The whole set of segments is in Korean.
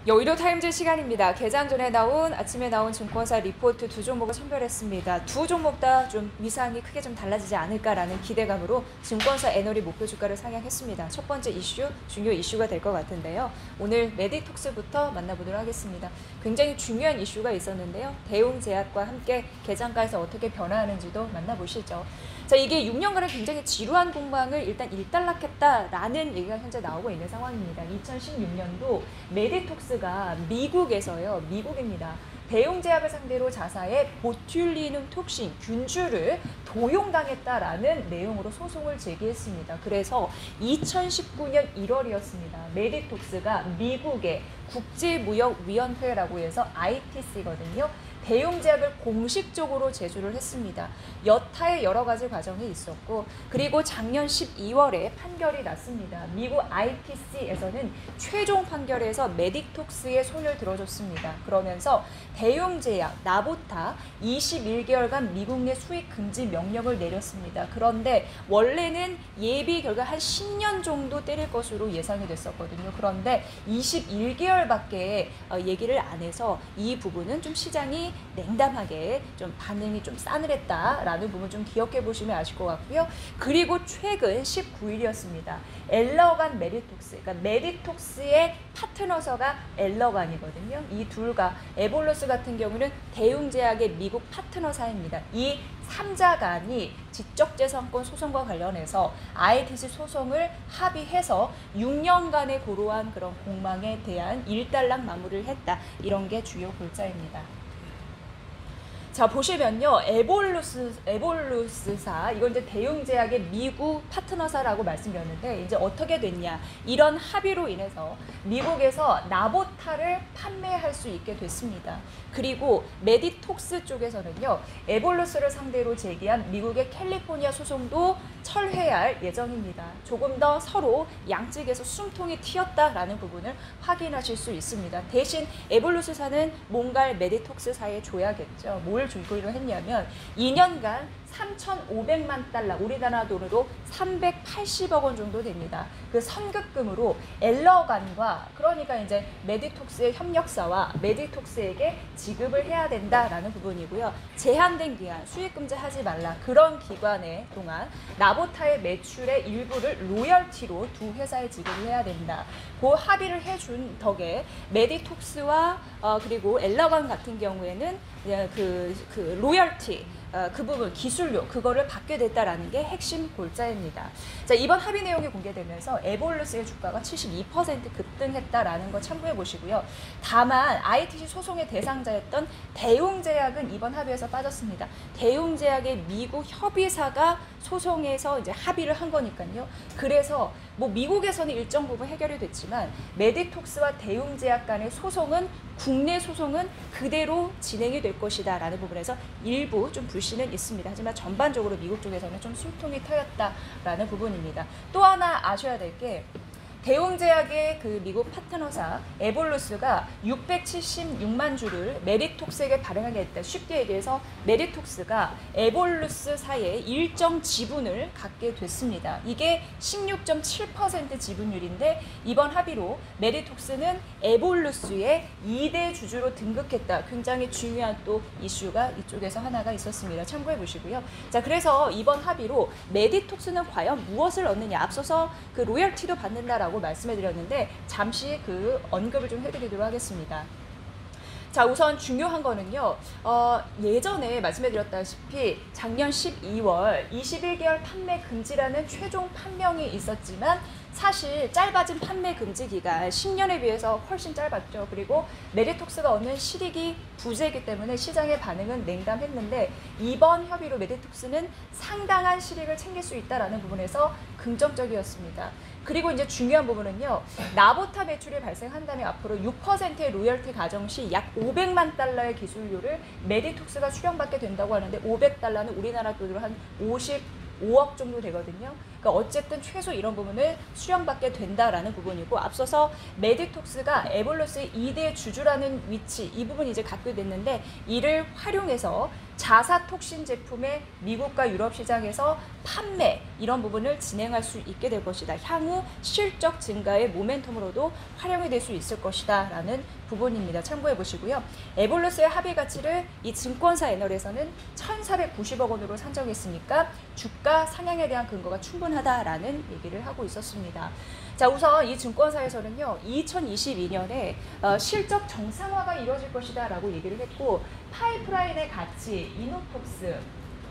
여의도 타임즈 시간입니다. 개장 전에 아침에 나온 증권사 리포트 두 종목을 선별했습니다. 두 종목 다 좀 위상이 크게 좀 달라지지 않을까라는 기대감으로 증권사 애널이 목표 주가를 상향했습니다. 첫 번째 이슈, 중요 이슈가 될 것 같은데요. 오늘 메디톡스부터 만나보도록 하겠습니다. 굉장히 중요한 이슈가 있었는데요. 대웅제약과 함께 개장가에서 어떻게 변화하는지도 만나보시죠. 자, 이게 6년간의 굉장히 지루한 공방을 일단 일단락했다라는 얘기가 현재 나오고 있는 상황입니다. 2016년도 메디톡스가 미국입니다. 대웅제약을 상대로 자사의 보툴리눔 톡신, 균주를 도용당했다라는 내용으로 소송을 제기했습니다. 그래서 2019년 1월이었습니다. 메디톡스가 미국의 국제무역위원회라고 해서 ITC거든요. 대웅제약을 공식적으로 제소를 했습니다. 여타의 여러 가지 과정이 있었고, 그리고 작년 12월에 판결이 났습니다. 미국 ITC에서는 최종 판결에서 메디톡스의 손을 들어줬습니다. 그러면서 대웅제약, 나보타 21개월간 미국 내 수입 금지 명령을 내렸습니다. 그런데 원래는 예비 결과 한 10년 정도 때릴 것으로 예상이 됐었거든요. 그런데 21개월밖에 얘기를 안 해서 이 부분은 좀 시장이 냉담하게 좀 반응이 좀 싸늘했다라는 부분 좀 기억해 보시면 아실 것 같고요. 그리고 최근 19일이었습니다. 엘러간 메디톡스, 그러니까 메디톡스의 파트너사가 엘러간이거든요. 이 둘과 에볼루스 같은 경우는 대웅제약의 미국 파트너사입니다. 이 3자 간이 지적재산권 소송과 관련해서 ITC 소송을 합의해서 6년간의 고루한 그런 공방에 대한 일단락 마무리를 했다. 이런 게 주요 골자입니다. 자, 보시면요. 에볼루스사, 이건 이제 대웅제약의 미국 파트너사라고 말씀드렸는데, 이제 어떻게 됐냐. 이런 합의로 인해서 미국에서 나보타를 판매할 수 있게 됐습니다. 그리고 메디톡스 쪽에서는요, 에볼루스를 상대로 제기한 미국의 캘리포니아 소송도 철회할 예정입니다. 조금 더 서로 양측에서 숨통이 튀었다라는 부분을 확인하실 수 있습니다. 대신 에볼루스사는 뭔가를 메디톡스사에 줘야겠죠. 뭘 주기로 했냐면 2년간 3,500만 달러, 우리나라 돈으로 380억 원 정도 됩니다. 그 선급금으로 엘러간과, 그러니까 이제 메디톡스의 협력사와 메디톡스에게 지급을 해야 된다라는 부분이고요. 제한된 기한, 수익금지하지 말라, 그런 기간에 동안 나보타의 매출의 일부를 로열티로 두 회사에 지급을 해야 된다. 그 합의를 해준 덕에 메디톡스와 그리고 엘러간 같은 경우에는 그 로열티, 그 부분, 기술료, 그거를 받게 됐다라는 게 핵심 골자입니다. 자, 이번 합의 내용이 공개되면서 에볼루스의 주가가 72% 급등했다라는 거 참고해 보시고요. 다만 ITC 소송의 대상자였던 대웅제약은 이번 합의에서 빠졌습니다. 대웅제약의 미국 협의사가 소송에서 이제 합의를 한 거니까요. 그래서 뭐 미국에서는 일정 부분 해결이 됐지만 메디톡스와 대웅제약 간의 소송은, 국내 소송은 그대로 진행이 될 것이다라는 부분에서 일부 좀 불씨는 있습니다. 하지만 전반적으로 미국 쪽에서는 좀 숨통이 트였다라는 부분입니다. 또 하나 아셔야 될 게, 대웅제약의 그 미국 파트너사 에볼루스가 676만 주를 메디톡스에게 발행하게 했다. 쉽게 얘기해서 메디톡스가 에볼루스사의 일정 지분을 갖게 됐습니다. 이게 16.7% 지분율인데, 이번 합의로 메디톡스는 에볼루스의 2대 주주로 등극했다. 굉장히 중요한 또 이슈가 이쪽에서 하나가 있었습니다. 참고해 보시고요. 자, 그래서 이번 합의로 메디톡스는 과연 무엇을 얻느냐. 앞서서 그 로열티도 받는다라고 말씀해 드렸는데 잠시 그 언급을 좀 해드리도록 하겠습니다. 자, 우선 중요한 거는요, 예전에 말씀해 드렸다시피 작년 12월 21개월 판매 금지라는 최종 판명이 있었지만 사실 짧아진 판매 금지 기간 10년에 비해서 훨씬 짧았죠. 그리고 메디톡스가 얻는 실익이 부재이기 때문에 시장의 반응은 냉담했는데, 이번 협의로 메디톡스는 상당한 실익을 챙길 수 있다는 부분에서 긍정적이었습니다. 그리고 이제 중요한 부분은요, 나보타 매출이 발생한다면 앞으로 6%의 로열티 가정 시 약 500만 달러의 기술료를 메디톡스가 수령받게 된다고 하는데, 500달러는 우리나라 돈으로 한 55억 정도 되거든요. 그러니까 어쨌든 최소 이런 부분을 수령받게 된다라는 부분이고, 앞서서 메디톡스가 에볼루스의 2대 주주라는 위치, 이 부분이 이제 갖게 됐는데, 이를 활용해서 자사톡신 제품의 미국과 유럽 시장에서 판매, 이런 부분을 진행할 수 있게 될 것이다. 향후 실적 증가의 모멘텀으로도 활용이 될 수 있을 것이다 라는 부분입니다. 참고해 보시고요. 에볼루스의 합의 가치를 이 증권사 애널에서는 1,490억 원으로 산정했으니까 주가 상향에 대한 근거가 충분하다라는 얘기를 하고 있었습니다. 자, 우선 이 증권사에서는요, 2022년에 실적 정상화가 이루어질 것이다 라고 얘기를 했고, 파이프라인의 가치, 이노톡스,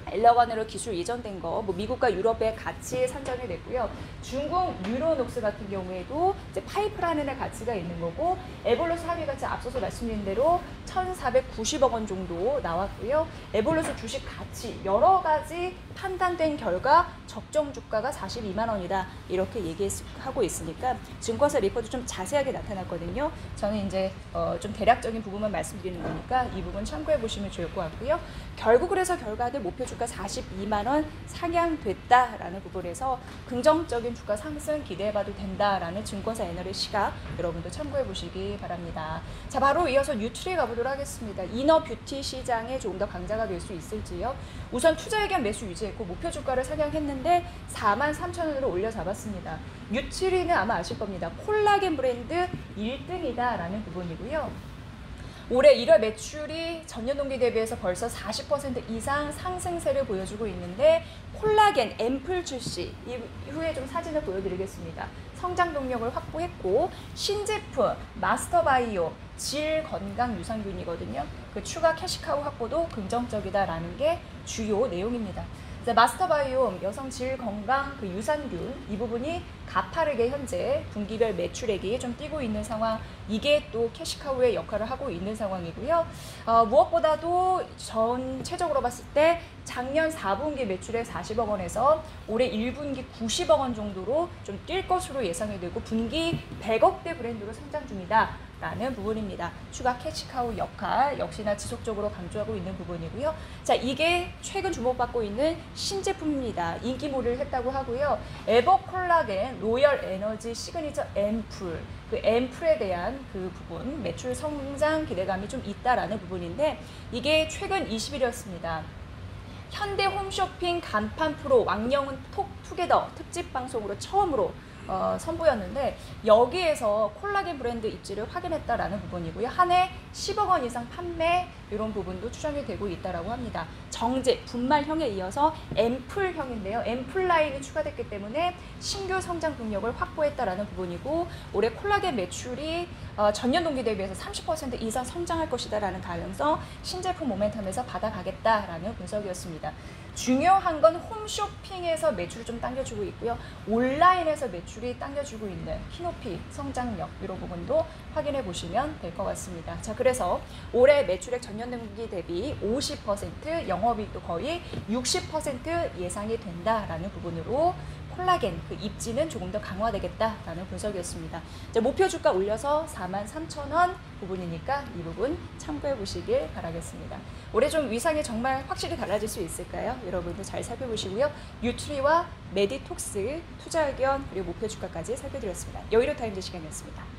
엘러간으로 기술 이전된 거, 미국과 유럽의 가치 산정이 됐고요. 중국 뉴로녹스 같은 경우에도 이제 파이프라인의 가치가 있는 거고, 에볼루스 합의 가치 앞서서 말씀드린 대로 1,490억 원 정도 나왔고요. 에볼루스 주식 가치 여러 가지 판단된 결과 적정 주가가 42만 원이다 이렇게 얘기하고 있으니까 증권사 리포트 좀 자세하게 나타났거든요. 저는 이제 좀 대략적인 부분만 말씀드리는 거니까 이 부분 참고해 보시면 좋을 것 같고요. 결국 그래서 결과는 목표 주가 42만 원 상향됐다라는 부분에서 긍정적인 주가 상승 기대해봐도 된다라는 증권사 애널의 시각, 여러분도 참고해 보시기 바랍니다. 자, 바로 이어서 뉴트리 가보도록 하겠습니다. 이너 뷰티 시장에 조금 더 강자가 될 수 있을지요. 우선 투자 의견 매수 유지했고 목표 주가를 상향했는데 43,000원으로 올려 잡았습니다. 뉴트리는 아마 아실 겁니다. 콜라겐 브랜드 1등이다라는 부분이고요. 올해 1월 매출이 전년 동기 대비해서 벌써 40% 이상 상승세를 보여주고 있는데, 콜라겐 앰플 출시 이후에 좀 사진을 보여드리겠습니다. 성장 동력을 확보했고, 신제품 마스터바이오 질 건강 유산균이거든요. 그 추가 캐시카우 확보도 긍정적이다라는 게 주요 내용입니다. 마스터바이옴 여성 질 건강 그 유산균 이 부분이 가파르게 현재 분기별 매출액이 좀 뛰고 있는 상황, 이게 또 캐시카우의 역할을 하고 있는 상황이고요. 무엇보다도 전체적으로 봤을 때 작년 4분기 매출액 40억 원에서 올해 1분기 90억 원 정도로 좀 뛸 것으로 예상이 되고, 분기 100억대 브랜드로 성장 중이다 라는 부분입니다. 추가 캐시카우 역할 역시나 지속적으로 강조하고 있는 부분이고요. 자, 이게 최근 주목받고 있는 신제품입니다. 인기몰이를 했다고 하고요. 에버콜라겐 로열 에너지 시그니처 앰플, 그 앰플에 대한 그 부분 매출 성장 기대감이 좀 있다라는 부분인데, 이게 최근 20일이었습니다. 현대 홈쇼핑 간판 프로 왕영은 톡 투게더 특집 방송으로 처음으로 선보였는데, 여기에서 콜라겐 브랜드 입지를 확인했다라는 부분이고요. 한 해 10억 원 이상 판매, 이런 부분도 추정이 되고 있다라고 합니다. 정제, 분말형에 이어서 앰플형인데요. 앰플 라인이 추가됐기 때문에 신규 성장 동력을 확보했다라는 부분이고, 올해 콜라겐 매출이 전년 동기 대비해서 30% 이상 성장할 것이다라는 가능성, 신제품 모멘텀에서 받아가겠다라는 분석이었습니다. 중요한 건 홈쇼핑에서 매출을 좀 당겨주고 있고요. 온라인에서 매출이 당겨주고 있는 키높이 성장력, 이런 부분도 확인해 보시면 될 것 같습니다. 자, 그래서 올해 매출액 전년 동기 대비 50%, 영업이익도 거의 60% 예상이 된다라는 부분으로 콜라겐 그 입지는 조금 더 강화되겠다라는 분석이었습니다. 자, 목표 주가 올려서 43,000원 부분이니까 이 부분 참고해 보시길 바라겠습니다. 올해 좀 위상이 정말 확실히 달라질 수 있을까요? 여러분도 잘 살펴보시고요. 뉴트리와 메디톡스 투자 의견 그리고 목표 주가까지 살펴드렸습니다. 여의도 타임즈 시간이었습니다.